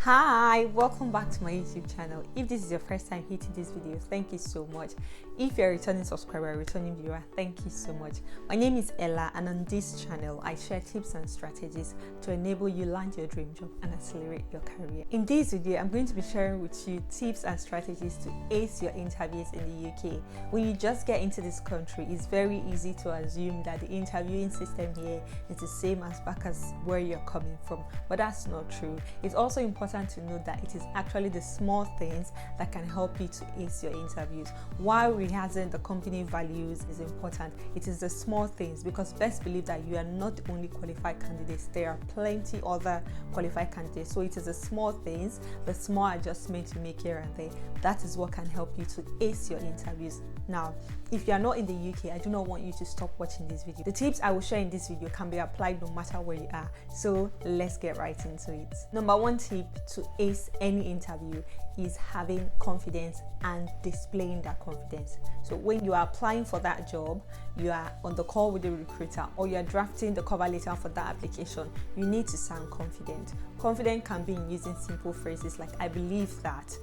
Hi, welcome back to my YouTube channel. If this is your first time hitting this video, thank you so much. If you're a returning subscriber, returning viewer, thank you so much. My name is Ella, and on this channel I share tips and strategies to enable you land your dream job and accelerate your career. In this video, I'm going to be sharing with you tips and strategies to ace your interviews in the UK. When you just get into this country, it's very easy to assume that the interviewing system here is the same as back as where you're coming from, but that's not true. It's also important to note that it is actually the small things that can help you to ace your interviews. While rehearsing the company values is important, it is the small things, because best believe that you are not the only qualified candidates. There are plenty other qualified candidates, so it is the small things, the small adjustments you make here and there, that is what can help you to ace your interviews. Now, if you are not in the UK, I do not want you to stop watching this video. The tips I will share in this video can be applied no matter where you are, so let's get right into it. Number one tip to ace any interview is having confidence and displaying that confidence. So when you are applying for that job, you are on the call with the recruiter, or you are drafting the cover letter for that application, you need to sound confident. Confident can be in using simple phrases like, I believe that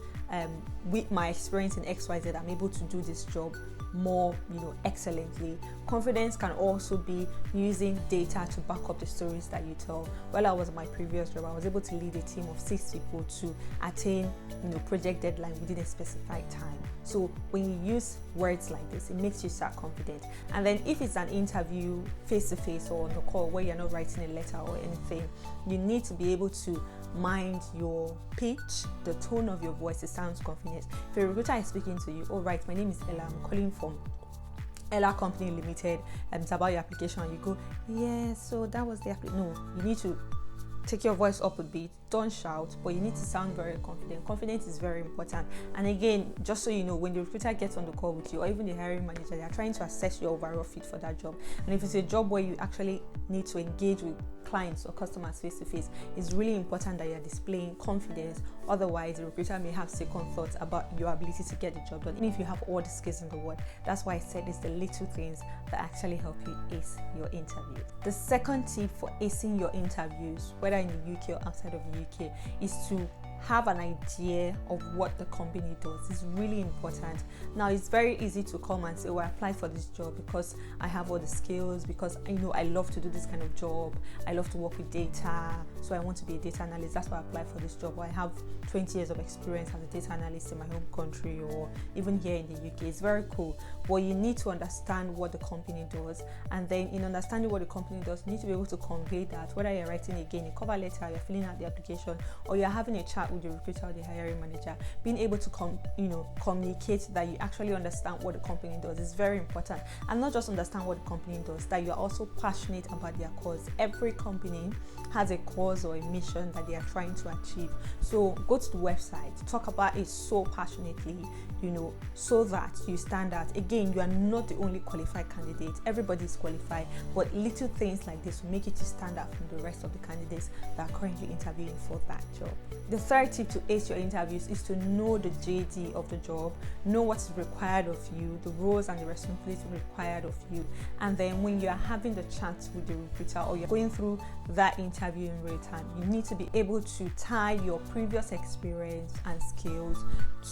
with my experience in XYZ, I'm able to do this job more, excellently. Confidence can also be using data to back up the stories that you tell. While I was in my previous job, I was able to lead a team of 6 people to attain, project deadline within a specified time. So when you use words like this, it makes you sound confident. And then if it's an interview face-to-face or on the call where you're not writing a letter or anything, you need to be able to mind your pitch, the tone of your voice. It sounds confident. If a recruiter is speaking to you, all right, my name is Ella, I'm calling from Ella Company Limited, it's about your application, and you go, yeah, so that was the application. No, you need to take your voice up a bit, don't shout, but you need to sound very confident. Confidence is very important. And again, just so you know, when the recruiter gets on the call with you, or even the hiring manager, they are trying to assess your overall fit for that job. And if it's a job where you actually need to engage with clients or customers face to face, it's really important that you're displaying confidence. Otherwise, the recruiter may have second thoughts about your ability to get the job done, even if you have all the skills in the world. That's why I said it's the little things that actually help you ace your interview. The second tip for acing your interviews, whether in the UK or outside of the UK, is to have an idea of what the company does. It's really important. Now, it's very easy to come and say, oh, I applied for this job because I have all the skills, because I love to do this kind of job, I love to work with data, so I want to be a data analyst, that's why I applied for this job, or I have 20 years of experience as a data analyst in my home country or even here in the UK. It's very cool, but you need to understand what the company does, and then in understanding what the company does, you need to be able to convey that, whether you're writing again a cover letter, you're filling out the application, or you're having a chat with the recruiter or the hiring manager. Being able to communicate that you actually understand what the company does is very important. And not just understand what the company does, that you're also passionate about their cause. Every company has a cause or a mission that they are trying to achieve. So go to the website, talk about it so passionately, so that you stand out. Again, you are not the only qualified candidate. Everybody is qualified, but little things like this will make you to stand out from the rest of the candidates that are currently interviewing for that job. The third tip to ace your interviews is to know the JD of the job, know what is required of you, the roles and the responsibilities required of you. And then when you are having the chat with the recruiter, or you're going through that interview in real time, you need to be able to tie your previous experience and skills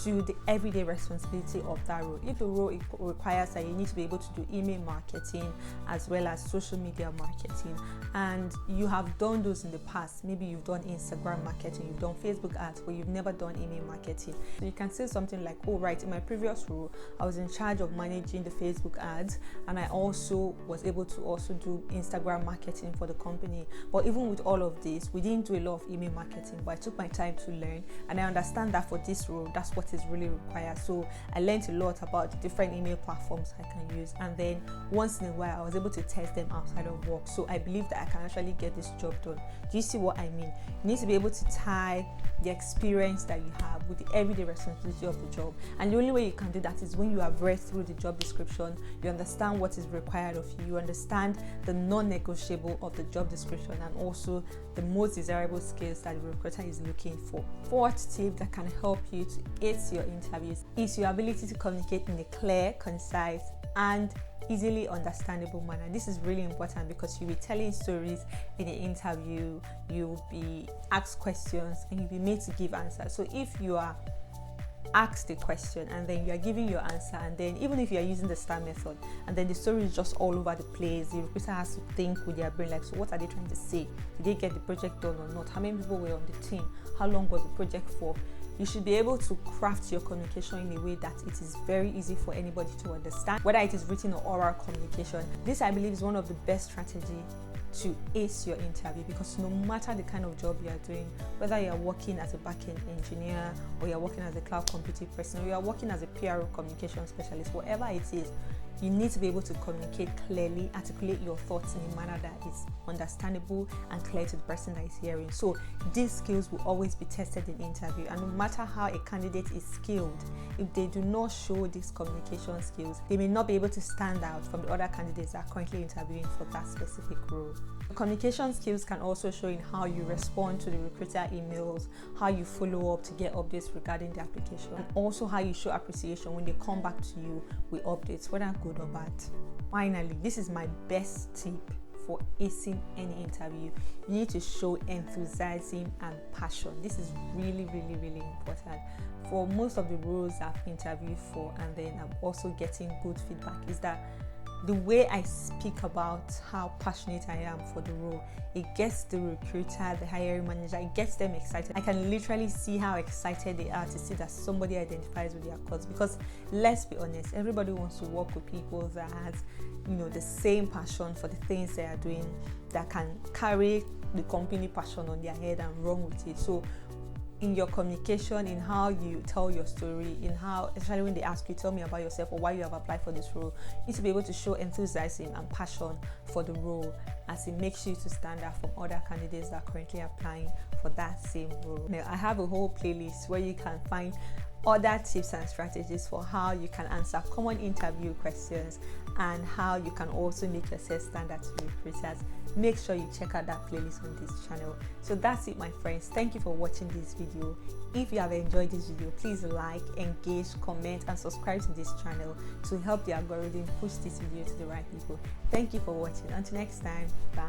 to the everyday responsibility of that role. If the role requires that you need to be able to do email marketing as well as social media marketing, and you have done those in the past, maybe you've done Instagram marketing, you've done Facebook ads, but you've never done email marketing, so you can say something like, oh right, in my previous role I was in charge of managing the Facebook ads, and I also was able to also do Instagram marketing for the company. But even with all of this, we didn't do a lot of email marketing, but I took my time to learn, and I understand that for this role, that's what is really required. So I learned a lot about the different email platforms I can use, and then once in a while I was able to test them outside of work. So I believe that I can actually get this job done. Do you see what I mean? You need to be able to tie the experience that you have with the everyday responsibility of the job, and the only way you can do that is when you have read through the job description, you understand what is required of you, you understand the non-negotiable of the job description, and also the most desirable skills that the recruiter is looking for. Fourth tip that can help you to ace your interviews is your ability to communicate in a clear, concise, and easily understandable manner. This is really important because you'll be telling stories in the interview, you'll be asked questions, and you'll be made to give answers. So if you are asked a question and then you are giving your answer, and then even if you are using the STAR method and then the story is just all over the place, the recruiter has to think with their brain, like, so what are they trying to say? Did they get the project done or not? How many people were on the team? How long was the project for? You should be able to craft your communication in a way that it is very easy for anybody to understand, whether it is written or oral communication. This, I believe, is one of the best strategies to ace your interview, because no matter the kind of job you are doing, whether you are working as a back-end engineer or you are working as a cloud computing person or you are working as a PRO communication specialist, whatever it is, you need to be able to communicate clearly, articulate your thoughts in a manner that is understandable and clear to the person that is hearing. So these skills will always be tested in interview, and no matter how a candidate is skilled, if they do not show these communication skills, they may not be able to stand out from the other candidates that are currently interviewing for that specific role. Communication skills can also show in how you respond to the recruiter emails, how you follow up to get updates regarding the application, and also how you show appreciation when they come back to you with updates, whether good or bad. Finally, this is my best tip for acing any interview. You need to show enthusiasm and passion. This is really, really, really important. For most of the roles I've interviewed for, and then I'm also getting good feedback, is that the way I speak about how passionate I am for the role, it gets the recruiter, the hiring manager, it gets them excited. I can literally see how excited they are to see that somebody identifies with their cause, because let's be honest, everybody wants to work with people that has, the same passion for the things they are doing, that can carry the company passion on their head and run with it. So in your communication, in how you tell your story, in how, especially when they ask you, tell me about yourself or why you have applied for this role, you need to be able to show enthusiasm and passion for the role, as it makes you to stand out from other candidates that are currently applying for that same role. Now, I have a whole playlist where you can find other tips and strategies for how you can answer common interview questions and how you can also make yourself stand out to recruiters. Make sure you check out that playlist on this channel. So that's it, my friends. Thank you for watching this video. If you have enjoyed this video, please like, engage, comment, and subscribe to this channel to help the algorithm push this video to the right people. Thank you for watching. Until next time, bye.